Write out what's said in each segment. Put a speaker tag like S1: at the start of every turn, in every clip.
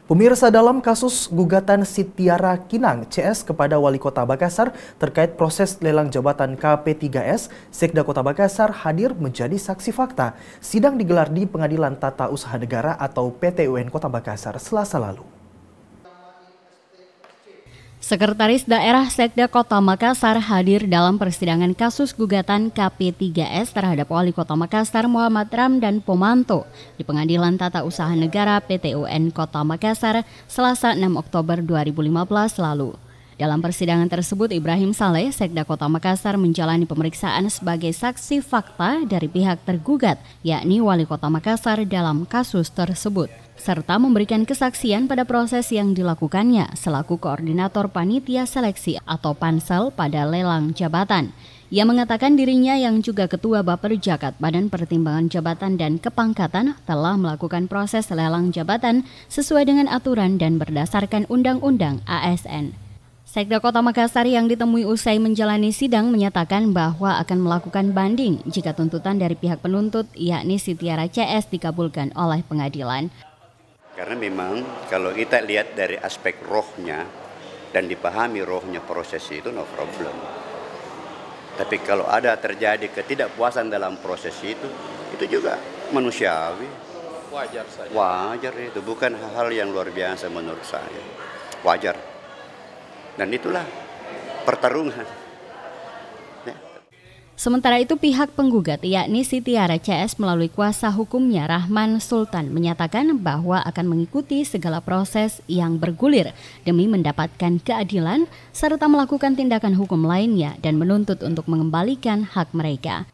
S1: Pemirsa, dalam kasus gugatan Sitiara Kinang CS kepada Wali Kota Makassar terkait proses lelang jabatan KP3S, Sekda Kota Makassar hadir menjadi saksi fakta. Sidang digelar di Pengadilan Tata Usaha Negara atau PTUN Kota Makassar Selasa lalu.
S2: Sekretaris Daerah Sekda Kota Makassar hadir dalam persidangan kasus gugatan KP3S terhadap Wali Kota Makassar Muhammad Ramdan Pomanto di Pengadilan Tata Usaha Negara PTUN Kota Makassar Selasa 6 Oktober 2015 lalu. Dalam persidangan tersebut, Ibrahim Saleh, Sekda Kota Makassar, menjalani pemeriksaan sebagai saksi fakta dari pihak tergugat, yakni Wali Kota Makassar dalam kasus tersebut, serta memberikan kesaksian pada proses yang dilakukannya selaku koordinator panitia seleksi atau pansel pada lelang jabatan. Ia mengatakan dirinya yang juga Ketua Baperjakat Badan Pertimbangan Jabatan dan Kepangkatan telah melakukan proses lelang jabatan sesuai dengan aturan dan berdasarkan Undang-Undang ASN. Sekda Kota Makassar yang ditemui usai menjalani sidang menyatakan bahwa akan melakukan banding jika tuntutan dari pihak penuntut yakni Sitiara CS dikabulkan oleh pengadilan.
S3: Karena memang kalau kita lihat dari aspek rohnya dan dipahami rohnya proses itu no problem. Tapi kalau ada terjadi ketidakpuasan dalam proses itu juga manusiawi.
S4: Wajar saja.
S3: Wajar itu, bukan hal yang luar biasa menurut saya. Wajar. Dan itulah pertarungan.
S2: Sementara itu pihak penggugat yakni Sitiara CS melalui kuasa hukumnya Rahman Sultan menyatakan bahwa akan mengikuti segala proses yang bergulir demi mendapatkan keadilan serta melakukan tindakan hukum lainnya dan menuntut untuk mengembalikan hak mereka.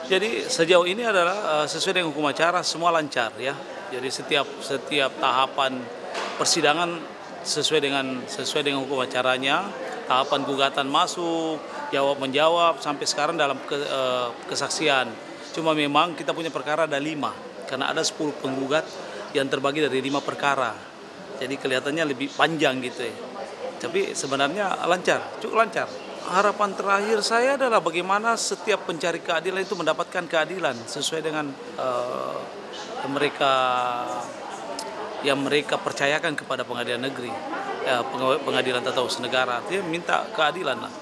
S4: Jadi sejauh ini adalah sesuai dengan hukum acara semua lancar ya. Jadi setiap tahapan persidangan sesuai dengan hukum acaranya, tahapan gugatan masuk, jawab menjawab sampai sekarang dalam kesaksian. Cuma memang kita punya perkara ada 5 karena ada 10 penggugat yang terbagi dari 5 perkara. Jadi kelihatannya lebih panjang gitu ya. Tapi sebenarnya lancar, cukup lancar. Harapan terakhir saya adalah bagaimana setiap pencari keadilan itu mendapatkan keadilan sesuai dengan yang mereka percayakan kepada pengadilan negeri, pengadilan tata usaha negara, artinya minta keadilan lah.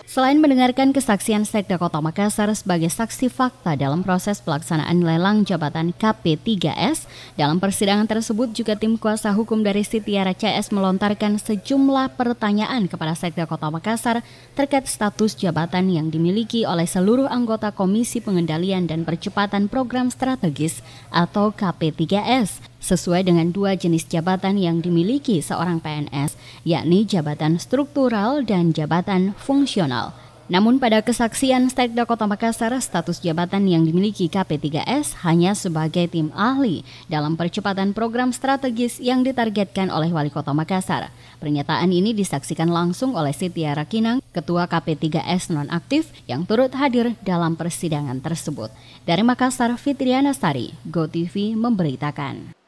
S2: Selain mendengarkan kesaksian Sekda Kota Makassar sebagai saksi fakta dalam proses pelaksanaan lelang jabatan KP3S, dalam persidangan tersebut juga tim kuasa hukum dari Sitiara CS melontarkan sejumlah pertanyaan kepada Sekda Kota Makassar terkait status jabatan yang dimiliki oleh seluruh anggota Komisi Pengendalian dan Percepatan Program Strategis atau KP3S, sesuai dengan 2 jenis jabatan yang dimiliki seorang PNS, yakni jabatan struktural dan jabatan fungsional. Namun pada kesaksian Sekda Kota Makassar, status jabatan yang dimiliki KP3S hanya sebagai tim ahli dalam percepatan program strategis yang ditargetkan oleh Wali Kota Makassar. Pernyataan ini disaksikan langsung oleh Sitiara Kinang, Ketua KP3S nonaktif yang turut hadir dalam persidangan tersebut. Dari Makassar, Fitriana Sari, GoTV memberitakan.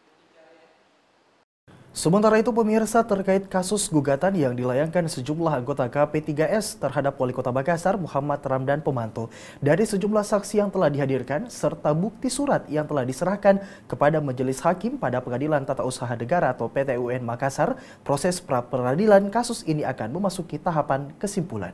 S1: Sementara itu, pemirsa, terkait kasus gugatan yang dilayangkan sejumlah anggota KP3S terhadap Wali Kota Makassar Muhammad Ramdan Pomanto dari sejumlah saksi yang telah dihadirkan serta bukti surat yang telah diserahkan kepada Majelis Hakim pada Pengadilan Tata Usaha Negara atau PTUN Makassar, proses pra-peradilan kasus ini akan memasuki tahapan kesimpulan.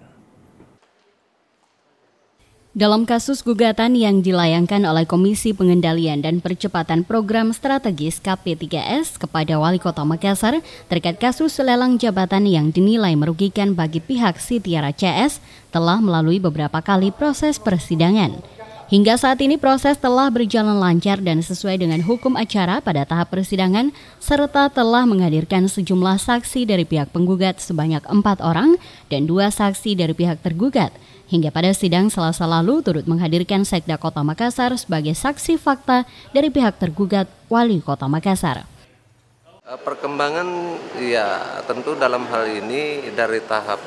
S2: Dalam kasus gugatan yang dilayangkan oleh Komisi Pengendalian dan Percepatan Program Strategis KP3S kepada Wali Kota Makassar terkait kasus lelang jabatan yang dinilai merugikan bagi pihak Sitiara CS telah melalui beberapa kali proses persidangan. Hingga saat ini proses telah berjalan lancar dan sesuai dengan hukum acara pada tahap persidangan serta telah menghadirkan sejumlah saksi dari pihak penggugat sebanyak 4 orang dan 2 saksi dari pihak tergugat. Hingga pada sidang Selasa lalu turut menghadirkan Sekda Kota Makassar sebagai saksi fakta dari pihak tergugat Wali Kota Makassar.
S5: Perkembangan ya tentu dalam hal ini dari tahap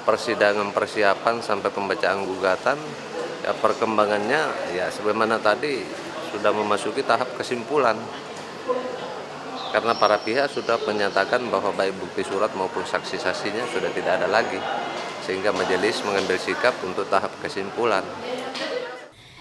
S5: persidangan persiapan sampai pembacaan gugatan ya perkembangannya ya sebagaimana tadi sudah memasuki tahap kesimpulan. Karena para pihak sudah menyatakan bahwa baik bukti surat maupun saksi-saksinya sudah tidak ada lagi. Sehingga majelis mengambil sikap untuk tahap kesimpulan.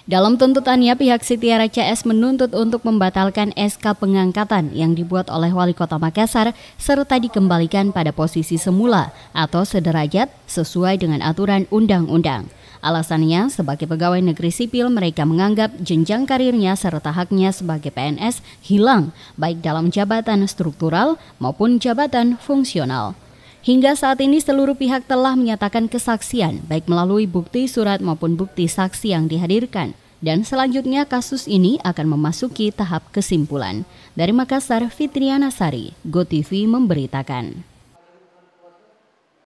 S2: Dalam tuntutannya, pihak Siti Era CS menuntut untuk membatalkan SK pengangkatan yang dibuat oleh Wali Kota Makassar serta dikembalikan pada posisi semula atau sederajat sesuai dengan aturan undang-undang. Alasannya, sebagai pegawai negeri sipil, mereka menganggap jenjang karirnya serta haknya sebagai PNS hilang, baik dalam jabatan struktural maupun jabatan fungsional. Hingga saat ini seluruh pihak telah menyatakan kesaksian, baik melalui bukti surat maupun bukti saksi yang dihadirkan. Dan selanjutnya kasus ini akan memasuki tahap kesimpulan. Dari Makassar, Fitriana Sari, GoTV memberitakan.